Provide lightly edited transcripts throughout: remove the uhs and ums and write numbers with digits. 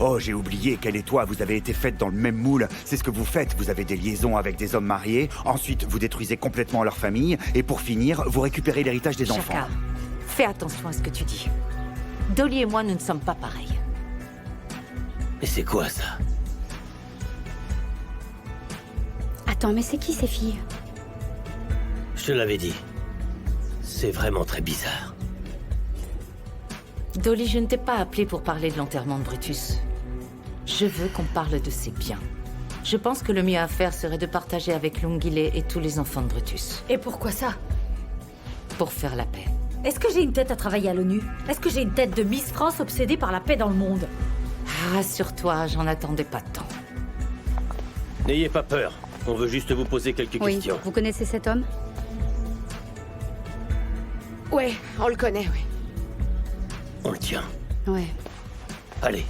Oh, j'ai oublié qu'elle et toi, vous avez été faites dans le même moule. C'est ce que vous faites. Vous avez des liaisons avec des hommes mariés. Ensuite, vous détruisez complètement leur famille. Et pour finir, vous récupérez l'héritage des enfants. Shaka, fais attention à ce que tu dis. Dolly et moi, nous ne sommes pas pareils. Mais c'est quoi ça? Attends, mais c'est qui ces filles? Je te l'avais dit. C'est vraiment très bizarre. Dolly, je ne t'ai pas appelé pour parler de l'enterrement de Brutus. Je veux qu'on parle de ses biens. Je pense que le mieux à faire serait de partager avec Longillet et tous les enfants de Brutus. Et pourquoi ça? Pour faire la paix. Est-ce que j'ai une tête à travailler à l'ONU? Est-ce que j'ai une tête de Miss France obsédée par la paix dans le monde? Rassure-toi, j'en attendais pas tant. N'ayez pas peur. On veut juste vous poser quelques Oui, questions. vous connaissez cet homme? Ouais, on le connaît, oui. On le tient. Ouais. Allez.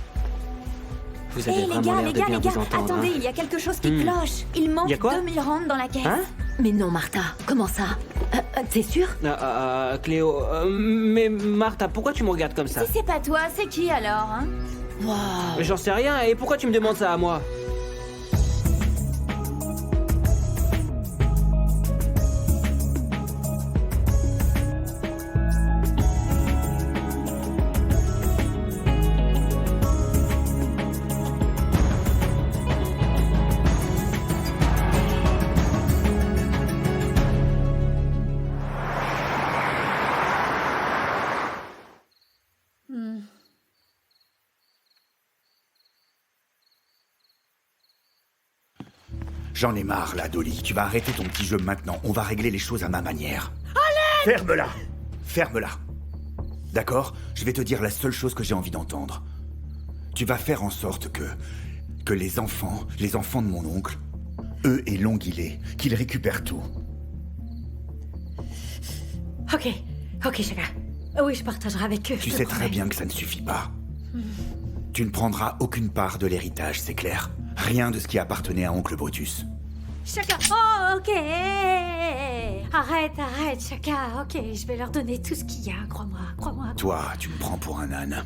Vous avez vraiment l'air de bien vous entendre. Attendez, hein. il y a quelque chose qui cloche. Il manque Y a quoi 2000 rentes dans la caisse. Hein? Mais non, Martha, comment ça? T'es sûre? Cléo... mais Martha, pourquoi tu me regardes comme ça? Si c'est pas toi, c'est qui alors, hein? Waouh! J'en sais rien, et pourquoi tu me demandes ça à moi? J'en ai marre, là, Dolly. Tu vas arrêter ton petit jeu maintenant. On va régler les choses à ma manière. Allez! Ferme-la! Ferme-la. D'accord? Je vais te dire la seule chose que j'ai envie d'entendre. Tu vas faire en sorte que les enfants de mon oncle, eux et Longillet, qu'ils récupèrent tout. Ok, Shaka. Oui, je partagerai avec eux. Tu je te sais très promets. bien que ça ne suffit pas. Tu ne prendras aucune part de l'héritage, c'est clair. Rien de ce qui appartenait à oncle Brutus. Shaka, oh, ok. Arrête, Shaka. Ok, je vais leur donner tout ce qu'il y a, crois-moi. Toi, tu me prends pour un âne.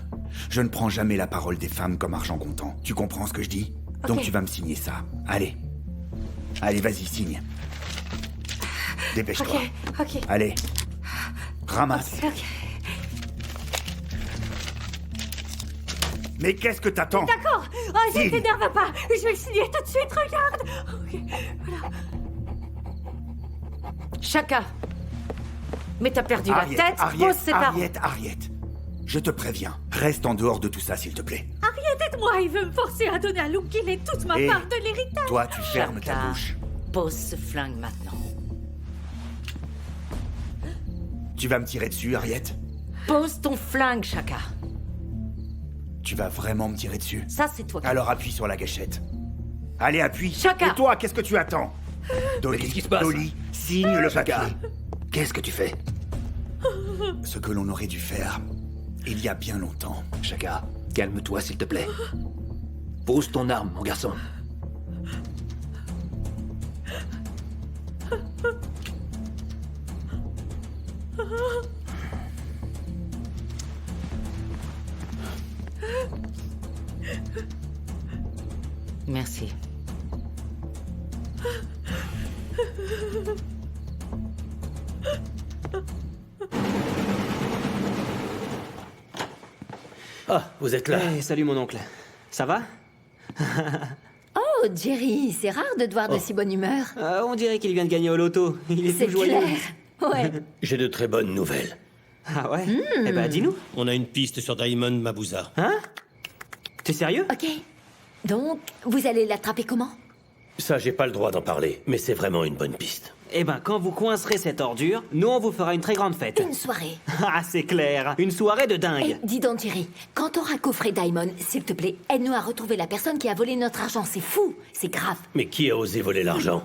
Je ne prends jamais la parole des femmes comme argent comptant. Tu comprends ce que je dis? Donc tu vas me signer ça. Allez. Allez, vas-y, signe. Dépêche-toi. Ok. Allez. Ramasse. Ok. Mais qu'est-ce que t'attends? D'accord. Oh, ne Signe. t'énerve pas. Je vais le signer tout de suite, regarde. Ok, voilà. Shaka! Mais t'as perdu la tête, pose ses parents. Ariette. Je te préviens. Reste en dehors de tout ça, s'il te plaît. Aide-moi, il veut me forcer à donner à Longillet toute ma Et part de l'héritage. toi, tu fermes ta Shaka, bouche. pose ce flingue maintenant. Tu vas me tirer dessus, Ariette? Pose ton flingue, Shaka. Tu vas vraiment me tirer dessus? Ça, c'est toi qui... Alors appuie sur la gâchette. Allez, appuie. Chaka. Et toi, qu'est-ce que tu attends? Dolly, qu'est-ce qui se passe? Dolly, signe le papier. Qu'est-ce que tu fais? Ce que l'on aurait dû faire il y a bien longtemps. Shaka, calme-toi s'il te plaît. Pose ton arme, mon garçon. Merci. Ah, vous êtes là. Hey, salut mon oncle. Ça va? Oh, Jerry, c'est rare de te voir de si bonne humeur. On dirait qu'il vient de gagner au loto. Il est C'est tout joyeux. clair. Ouais. J'ai de très bonnes nouvelles. Ah ouais? Eh ben, dis-nous. On a une piste sur Diamond Mabouza. Hein? T'es sérieux? Ok. Donc, vous allez l'attraper comment? Ça, j'ai pas le droit d'en parler, mais c'est vraiment une bonne piste. Eh ben, quand vous coincerez cette ordure, nous, on vous fera une très grande fête. Une soirée. Ah, c'est clair. Une soirée de Eh, dingue. dis donc, Jerry, quand t'auras coffré Diamond, s'il te plaît, aide-nous à retrouver la personne qui a volé notre argent. C'est fou. C'est grave. Mais qui a osé voler l'argent?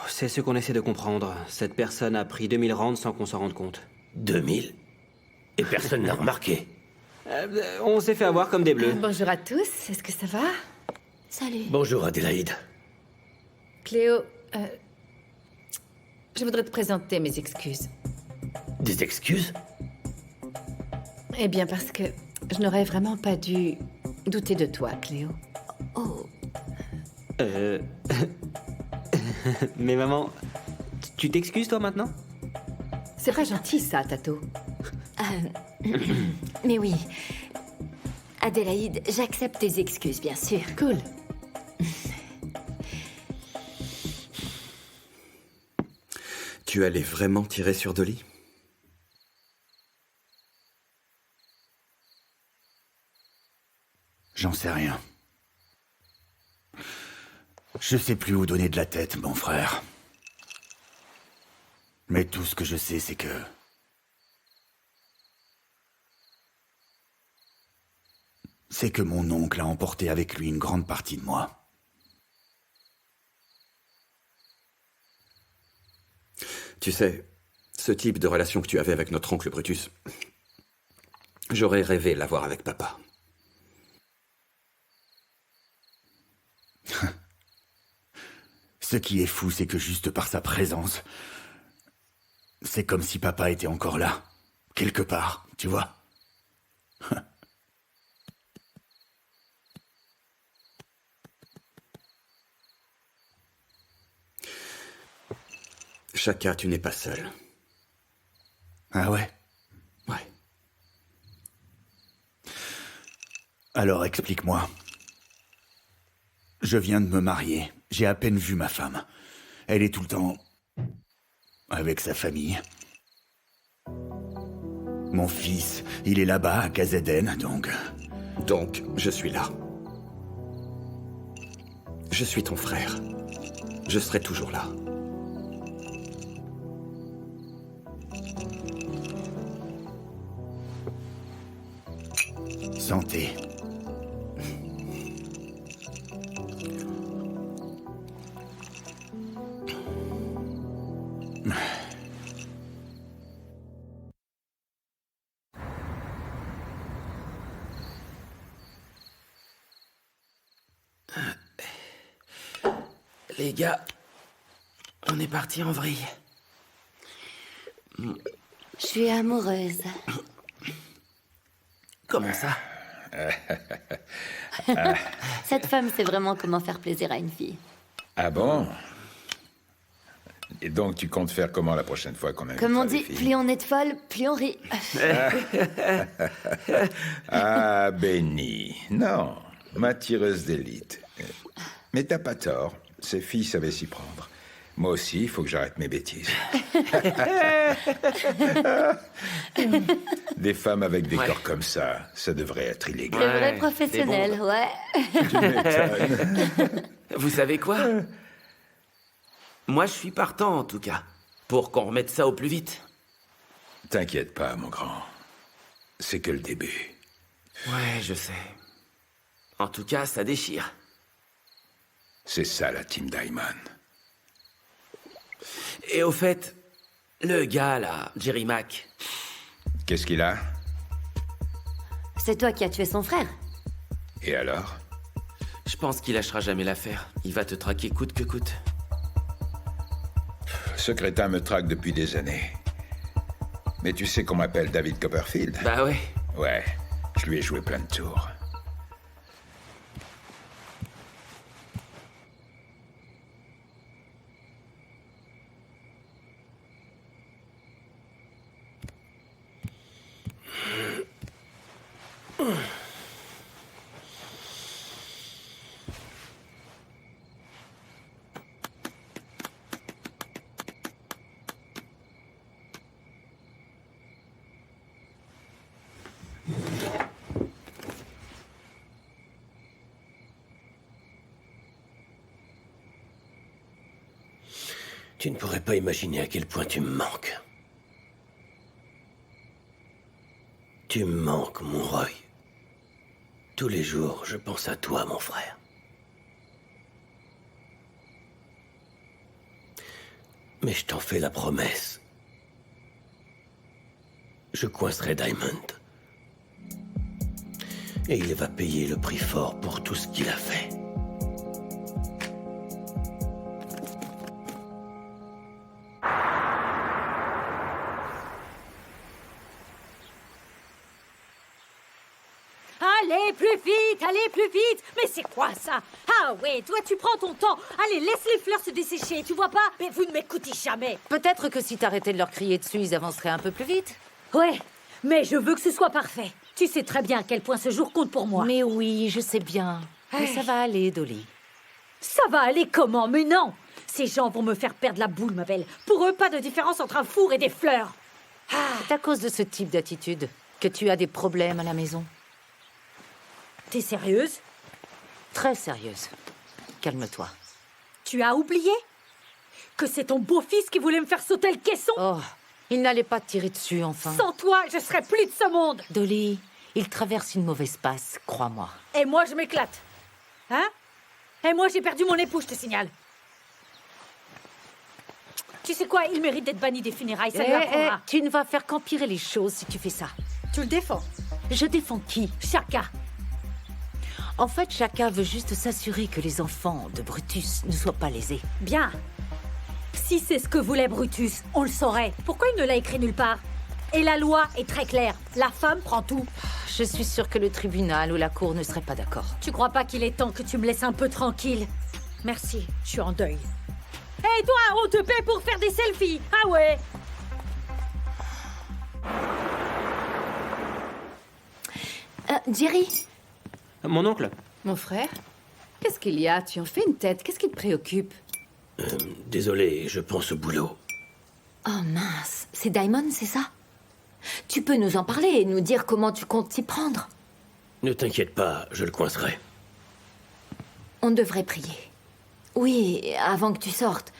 C'est ce qu'on essaie de comprendre. Cette personne a pris 2000 rentes sans qu'on s'en rende compte. 2000? Et personne n'a remarqué. On s'est fait avoir comme des bleus. Bonjour à tous, est-ce que ça va? Salut. Bonjour Adélaïde. Cléo, je voudrais te présenter mes excuses. Des excuses? Eh bien, parce que je n'aurais vraiment pas dû douté de toi, Cléo. Oh, Mais maman, tu t'excuses toi maintenant? C'est pas gentil, ça, Tato. mais oui. Adélaïde, j'accepte tes excuses, bien sûr. Cool. Tu allais vraiment tirer sur Dolly? J'en sais rien. Je sais plus où donner de la tête, mon frère. Mais tout ce que je sais, c'est que... c'est que mon oncle a emporté avec lui une grande partie de moi. Tu sais, ce type de relation que tu avais avec notre oncle Brutus, j'aurais rêvé l'avoir avec papa. Ce qui est fou, c'est que juste par sa présence, c'est comme si papa était encore là, quelque part, tu vois. Chaka, tu n'es pas seul. Ah ouais? Ouais. Alors explique-moi. Je viens de me marier. J'ai à peine vu ma femme. Elle est tout le temps... avec sa famille. Mon fils, il est là-bas, à KZN, donc... Donc, je suis là. Je suis ton frère. Je serai toujours là. Santé. Les gars, on est parti en vrille. Je suis amoureuse. Comment ça? Cette femme sait vraiment comment faire plaisir à une fille. Ah bon? Et donc, tu comptes faire comment la prochaine fois qu'on a Comme on dit, plus on est de folle, plus on rit. Ah, Benny. Non, ma tireuse d'élite. Mais t'as pas tort. Ces filles savaient s'y prendre. Moi aussi, il faut que j'arrête mes bêtises. Des femmes avec des corps comme ça devrait être illégal. C'est vrai professionnel, ouais. Tu m'étonnes. Vous savez quoi? Moi, je suis partant, en tout cas. Pour qu'on remette ça au plus vite. T'inquiète pas, mon grand. C'est que le début. Ouais, je sais. En tout cas, ça déchire. C'est ça, la Team Diamond. Et au fait, le gars, là, Jerry Mack... Qu'est-ce qu'il a? C'est toi qui as tué son frère. Et alors? Je pense qu'il lâchera jamais l'affaire. Il va te traquer coûte que coûte. Ce crétin me traque depuis des années. Mais tu sais qu'on m'appelle David Copperfield? Bah ouais. Ouais, je lui ai joué plein de tours. Tu ne pourrais pas imaginer à quel point tu me manques. Tu me manques, mon Roy. Tous les jours, je pense à toi, mon frère. Mais je t'en fais la promesse. Je coincerai Diamond. Et il va payer le prix fort pour tout ce qu'il a fait. Allez, plus vite. Mais c'est quoi ça? Ah ouais, toi tu prends ton temps. Allez, laisse les fleurs se dessécher, tu vois pas? Mais vous ne m'écoutez jamais. Peut-être que si t'arrêtais de leur crier dessus, ils avanceraient un peu plus vite. Ouais, mais je veux que ce soit parfait. Tu sais très bien à quel point ce jour compte pour moi. Mais oui, je sais bien. Mais Hey. ça va aller, Dolly. Ça va aller comment? Mais non! Ces gens vont me faire perdre la boule, ma belle. Pour eux, pas de différence entre un four et des fleurs. C'est à cause de ce type d'attitude que tu as des problèmes à la maison. T'es sérieuse? Très sérieuse. Calme-toi. Tu as oublié que c'est ton beau-fils qui voulait me faire sauter le caisson? Oh, il n'allait pas te tirer dessus, enfin. Sans toi, je serais plus de ce monde. Dolly, il traverse une mauvaise passe, crois-moi. Et moi, je m'éclate. Hein? Et moi, j'ai perdu mon époux, je te signale. Tu sais quoi? Il mérite d'être banni des funérailles, ça lui apprendra. Tu ne vas faire qu'empirer les choses si tu fais ça. Tu le défends? Je défends qui? Chaka. En fait, Chaka veut juste s'assurer que les enfants de Brutus ne soient pas lésés. Bien. Si c'est ce que voulait Brutus, on le saurait. Pourquoi il ne l'a écrit nulle part? Et la loi est très claire. La femme prend tout. Je suis sûre que le tribunal ou la cour ne seraient pas d'accord. Tu crois pas qu'il est temps que tu me laisses un peu tranquille? Merci, je suis en deuil. Hé toi, on te paie pour faire des selfies. Ah ouais? Jerry, Mon oncle? Mon frère? Qu'est-ce qu'il y a? Tu en fais une tête. Qu'est-ce qui te préoccupe? Désolé, je pense au boulot. oh mince, c'est Daimon, c'est ça? Tu peux nous en parler et nous dire comment tu comptes t'y prendre? Ne t'inquiète pas, je le coincerai. On devrait prier. Oui, avant que tu sortes.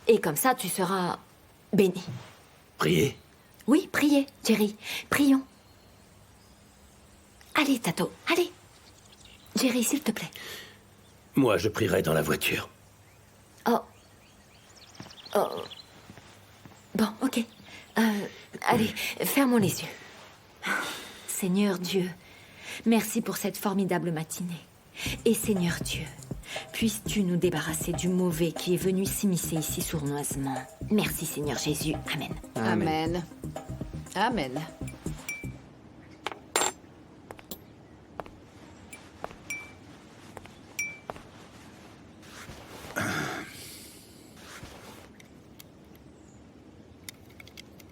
Et comme ça, tu seras béni. Priez. Oui, priez, Jerry. Prions. Allez, Tato, allez. Jerry, s'il te plaît. Moi, je prierai dans la voiture. Oh. Oh. Bon, ok. Allez, fermons les yeux. Seigneur Dieu, merci pour cette formidable matinée. Et Seigneur Dieu, puisses-tu nous débarrasser du mauvais qui est venu s'immiscer ici sournoisement. Merci Seigneur Jésus. Amen. Amen. Amen.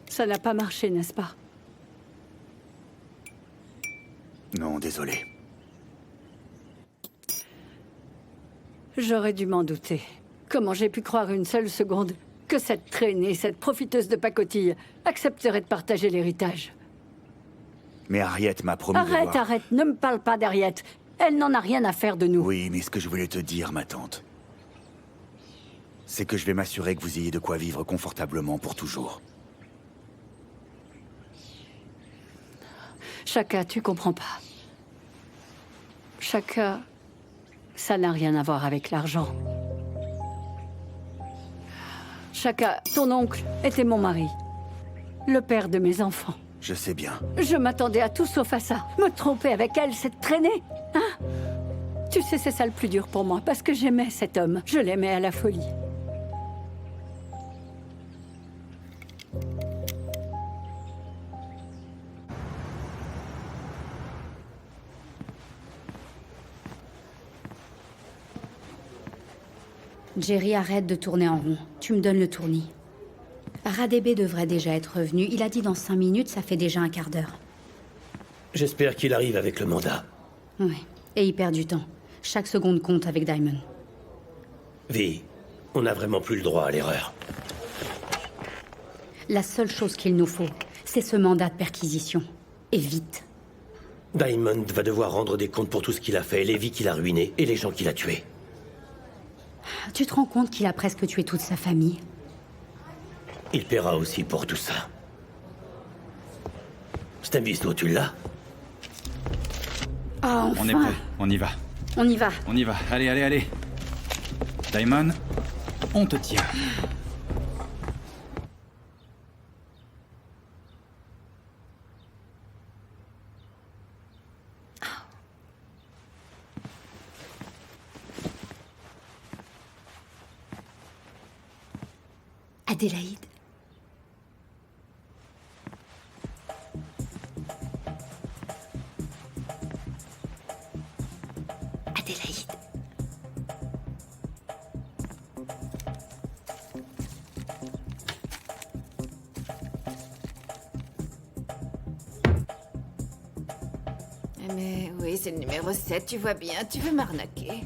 Ça n'a pas marché, n'est-ce pas? Non, désolé. J'aurais dû m'en douter. Comment j'ai pu croire une seule seconde que cette traînée, cette profiteuse de pacotille, accepterait de partager l'héritage? Mais Harriet m'a promis de Arrête, voir... arrête, ne me parle pas d'Harriet. Elle n'en a rien à faire de nous. Oui, mais ce que je voulais te dire, ma tante, c'est que je vais m'assurer que vous ayez de quoi vivre confortablement pour toujours. Chaka, tu comprends pas. Chaka, ça n'a rien à voir avec l'argent. Chaka, ton oncle était mon mari. Le père de mes enfants. Je sais bien. Je m'attendais à tout sauf à ça. Me tromper avec elle, cette traînée. Hein? Tu sais, c'est ça le plus dur pour moi, parce que j'aimais cet homme. Je l'aimais à la folie. Jerry, arrête de tourner en rond. Tu me donnes le tournis. Radébé devrait déjà être revenu. Il a dit dans 5 minutes, ça fait déjà un quart d'heure. J'espère qu'il arrive avec le mandat. Ouais. Et il perd du temps. Chaque seconde compte avec Daimon. Vi, on n'a vraiment plus le droit à l'erreur. La seule chose qu'il nous faut, c'est ce mandat de perquisition. Et vite. Diamond va devoir rendre des comptes pour tout ce qu'il a fait, les vies qu'il a ruinées et les gens qu'il a tués. Tu te rends compte qu'il a presque tué toute sa famille? Il paiera aussi pour tout ça. Stemvisto, tu l'as? Oh, enfin. On est prêt, on y va. On y va. On y va, allez, allez, allez. Daimon, on te tient. Adélaïde. Adélaïde. Mais oui, c'est le numéro 7, tu vois bien, tu veux m'arnaquer.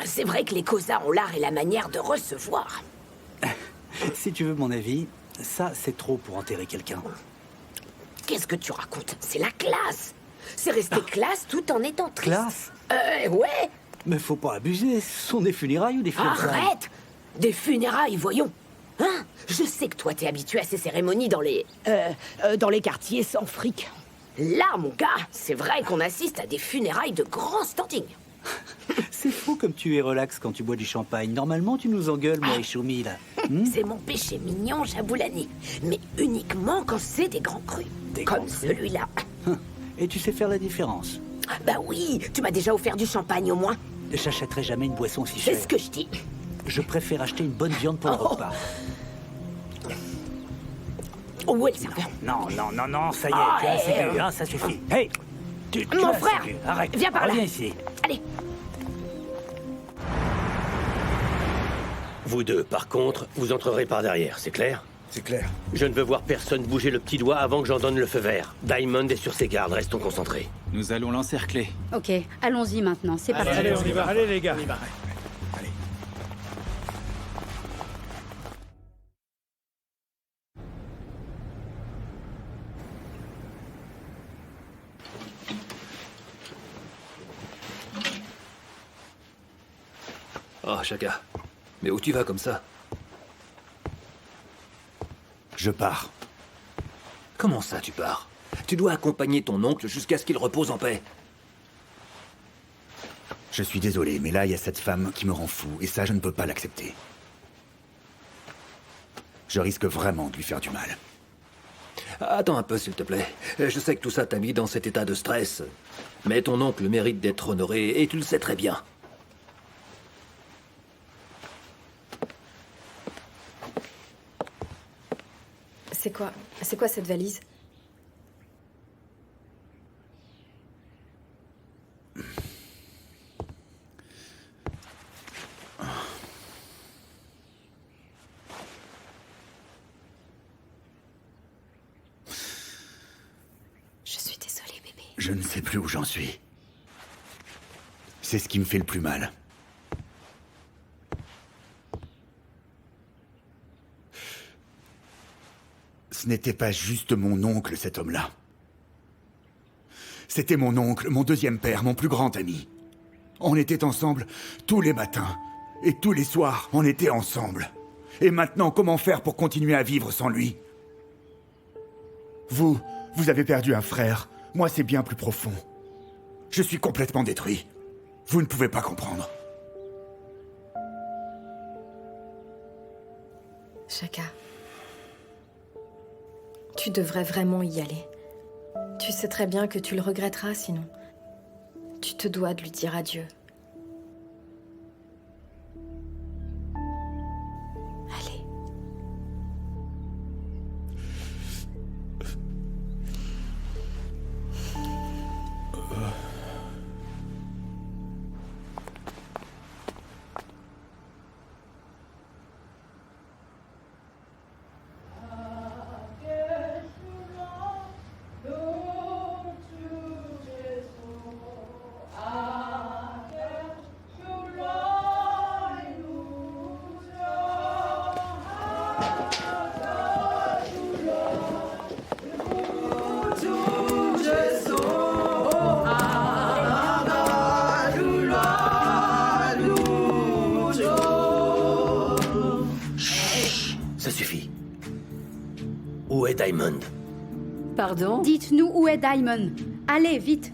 C'est vrai que les Kosa ont l'art et la manière de recevoir. Si tu veux mon avis, ça, c'est trop pour enterrer quelqu'un. Qu'est-ce que tu racontes? C'est la classe. C'est rester classe tout en étant triste. Classe? Ouais. Mais faut pas abuser, ce sont des funérailles ou des fiançailles? Arrête! Des funérailles, voyons. Hein? Je sais que toi, t'es habitué à ces cérémonies dans les quartiers sans fric. Là, mon gars, c'est vrai qu'on assiste à des funérailles de grand standing. C'est fou comme tu es relax quand tu bois du champagne. Normalement, tu nous engueules, moi et Choumi, là. C'est mon péché mignon, Jaboulani. Mais uniquement quand c'est des grands crus. Comme celui-là. Et tu sais faire la différence? Bah oui, tu m'as déjà offert du champagne au moins. J'achèterai jamais une boisson si chère. C'est ce que je dis. Je préfère acheter une bonne viande pour le repas. Où est le serveur? Non, ça y est, tu as assez vu, hein, ça suffit. Hey! Mon frère! Arrête, viens par là. Reviens ici. Allez. Vous deux, par contre, vous entrerez par derrière, c'est clair? C'est clair. Je ne veux voir personne bouger le petit doigt avant que j'en donne le feu vert. Diamond est sur ses gardes, restons concentrés. Nous allons l'encercler. Ok, allons-y maintenant, c'est parti. Allez, on y va. Allez, les gars. Allez. Oh, Chaka. Mais où tu vas comme ça? Je pars. Comment ça, tu pars? Tu dois accompagner ton oncle jusqu'à ce qu'il repose en paix. Je suis désolé, mais là, il y a cette femme qui me rend fou, et ça, je ne peux pas l'accepter. Je risque vraiment de lui faire du mal. Attends un peu, s'il te plaît. Je sais que tout ça t'a mis dans cet état de stress. Mais ton oncle mérite d'être honoré, et tu le sais très bien. C'est quoi cette valise? Je suis désolée, bébé. Je ne sais plus où j'en suis. C'est ce qui me fait le plus mal. Ce n'était pas juste mon oncle, cet homme-là. C'était mon oncle, mon deuxième père, mon plus grand ami. On était ensemble tous les matins. Et tous les soirs, on était ensemble. Et maintenant, comment faire pour continuer à vivre sans lui? Vous avez perdu un frère. Moi, c'est bien plus profond. Je suis complètement détruit. Vous ne pouvez pas comprendre. Chaka. Tu devrais vraiment y aller. Tu sais très bien que tu le regretteras sinon. Tu te dois de lui dire adieu. Allez. Ça suffit. Où est Diamond? Pardon? Dites-nous où est Diamond. Allez, vite.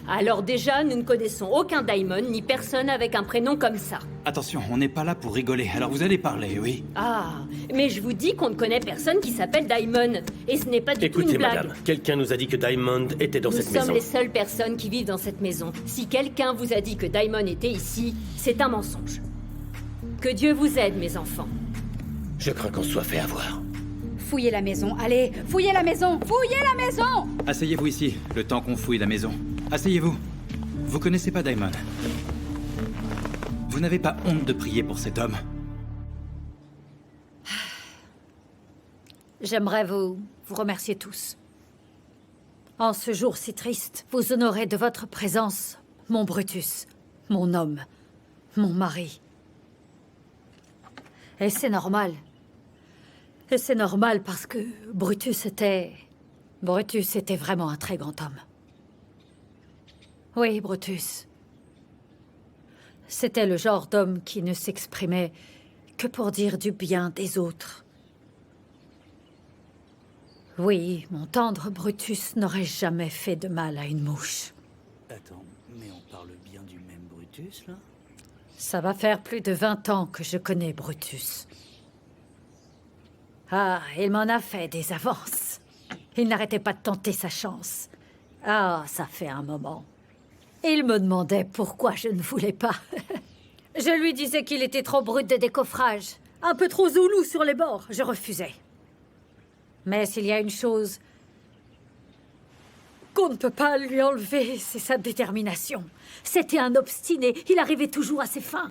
Alors déjà, nous ne connaissons aucun Diamond, ni personne avec un prénom comme ça. Attention, on n'est pas là pour rigoler, alors vous allez parler, oui? Ah, mais je vous dis qu'on ne connaît personne qui s'appelle Diamond. Et ce n'est pas du tout Écoutez, une blague. madame, quelqu'un nous a dit que Diamond était dans cette Nous maison. sommes les seules personnes qui vivent dans cette maison. Si quelqu'un vous a dit que Diamond était ici, c'est un mensonge. Que Dieu vous aide, mes enfants. Je crains qu'on se soit fait avoir. Fouillez la maison, allez, fouillez la maison, fouillez la maison! Asseyez-vous ici, le temps qu'on fouille la maison. Asseyez-vous. Vous connaissez pas Daimon. Vous n'avez pas honte de prier pour cet homme? J'aimerais vous remercier tous. En ce jour si triste, vous honorez de votre présence mon Brutus, mon homme, mon mari. Et c'est normal. Et c'est normal parce que Brutus était vraiment un très grand homme. Oui, Brutus. C'était le genre d'homme qui ne s'exprimait que pour dire du bien des autres. Oui, mon tendre Brutus n'aurait jamais fait de mal à une mouche. Attends, mais on parle bien du même Brutus, là? Ça va faire plus de 20 ans que je connais Brutus. Ah, il m'en a fait des avances. Il n'arrêtait pas de tenter sa chance. Ah, ça fait un moment. Il me demandait pourquoi je ne voulais pas. Je lui disais qu'il était trop brut de décoffrage, un peu trop zoulou sur les bords. Je refusais. Mais s'il y a une chose qu'on ne peut pas lui enlever, c'est sa détermination. C'était un obstiné, il arrivait toujours à ses fins.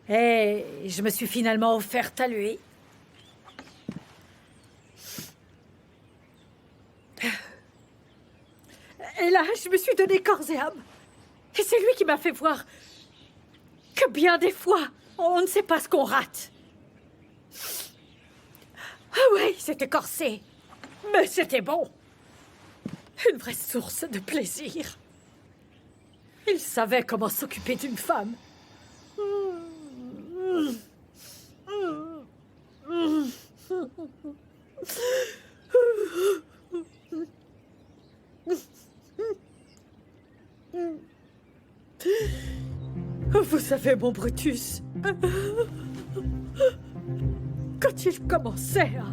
Et je me suis finalement offerte à lui. Et là, je me suis donné corps et âme. Et c'est lui qui m'a fait voir que bien des fois, on ne sait pas ce qu'on rate. Ah oui, c'était corsé. Mais c'était bon. Une vraie source de plaisir. Il savait comment s'occuper d'une femme. Vous savez, mon Brutus, quand il commençait à